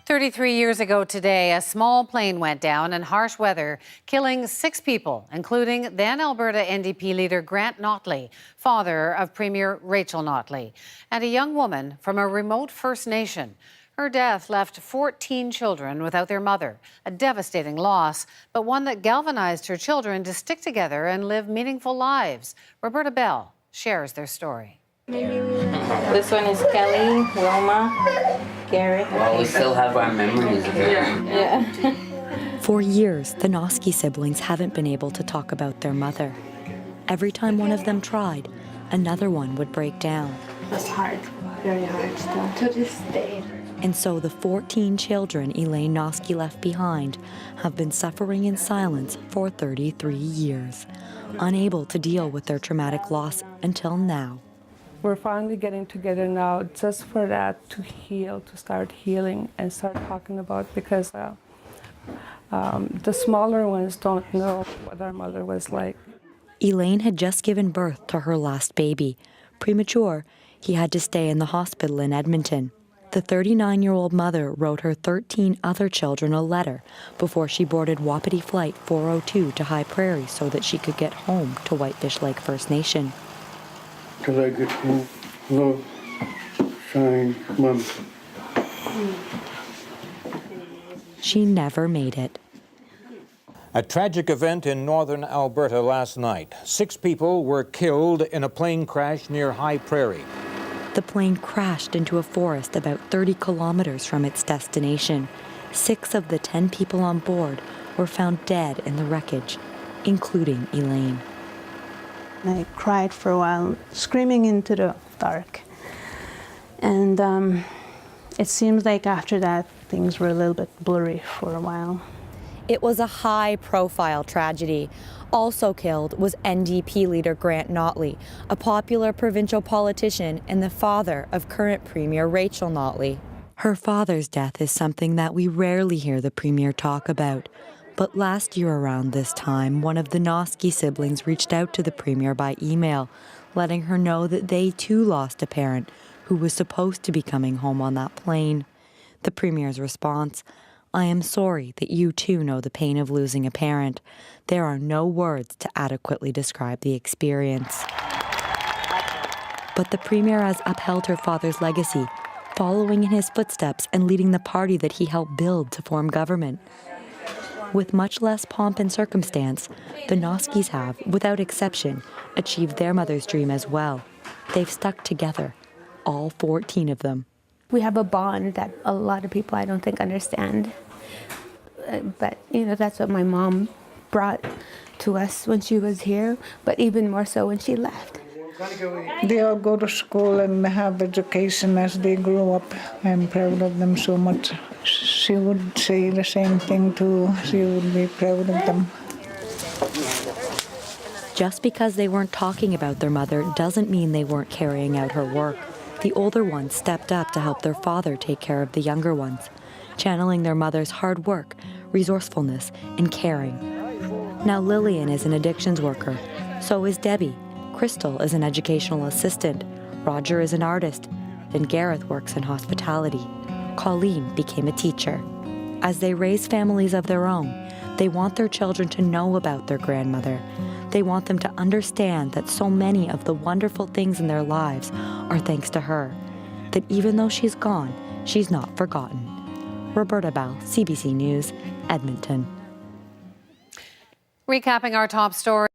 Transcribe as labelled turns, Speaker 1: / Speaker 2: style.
Speaker 1: 33 years ago today, a small plane went down in harsh weather, killing 6 people, including then Alberta NDP leader Grant Notley, father of Premier Rachel Notley, and a young woman from a remote First Nation. Her death left 14 children without their mother, a devastating loss, but one that galvanized her children to stick together and live meaningful lives. Roberta Bell shares their story.
Speaker 2: This one is Kelly, Wilma, Gary.
Speaker 3: Well, we still have our memories of her.
Speaker 2: Yeah.
Speaker 4: For years, the Noski siblings haven't been able to talk about their mother. Every time one of them tried, another one would break down.
Speaker 5: It's hard, very hard still to this day.
Speaker 4: And so the 14 children Elaine Noski left behind have been suffering in silence for 33 years, unable to deal with their traumatic loss until now.
Speaker 5: We're finally getting together now just for that, to heal, to start healing and start talking about, because the smaller ones don't know what our mother was like.
Speaker 4: Elaine had just given birth to her last baby. Premature, he had to stay in the hospital in Edmonton. The 39-year-old mother wrote her 13 other children a letter before she boarded Wapiti Flight 402 to High Prairie so that she could get home to Whitefish Lake First Nation.
Speaker 6: Till I get home, love, shine, Mom.
Speaker 4: She never made it.
Speaker 7: A tragic event in northern Alberta last night. 6 people were killed in a plane crash near High Prairie.
Speaker 4: The plane crashed into a forest about 30 kilometers from its destination. 6 of the 10 people on board were found dead in the wreckage, including Elaine.
Speaker 8: I cried for a while, screaming into the dark. And it seems like after that, things were a little bit blurry for a while.
Speaker 4: It was a high-profile tragedy. Also killed was NDP leader Grant Notley, a popular provincial politician and the father of current Premier Rachel Notley. Her father's death is something that we rarely hear the Premier talk about. But last year around this time, one of the Noski siblings reached out to the Premier by email, letting her know that they too lost a parent who was supposed to be coming home on that plane. The Premier's response: "I am sorry that you too know the pain of losing a parent. There are no words to adequately describe the experience." But the Premier has upheld her father's legacy, following in his footsteps and leading the party that he helped build to form government. With much less pomp and circumstance, the Noskis have, without exception, achieved their mother's dream as well. They've stuck together, all 14 of them.
Speaker 8: We have a bond that a lot of people I don't think understand. But, you know, that's what my mom brought to us when she was here, but even more so when she left.
Speaker 9: They all go to school and have education as they grow up. I'm proud of them so much. She would say the same thing too. She would be proud of them.
Speaker 4: Just because they weren't talking about their mother doesn't mean they weren't carrying out her work. The older ones stepped up to help their father take care of the younger ones, channeling their mother's hard work, resourcefulness, and caring. Now Lillian is an addictions worker. So is Debbie. Crystal is an educational assistant. Roger is an artist. And Gareth works in hospitality. Colleen became a teacher. As they raise families of their own, they want their children to know about their grandmother. They want them to understand that so many of the wonderful things in their lives are thanks to her. That even though she's gone, she's not forgotten. Roberta Bell, CBC News, Edmonton.
Speaker 1: Recapping our top story.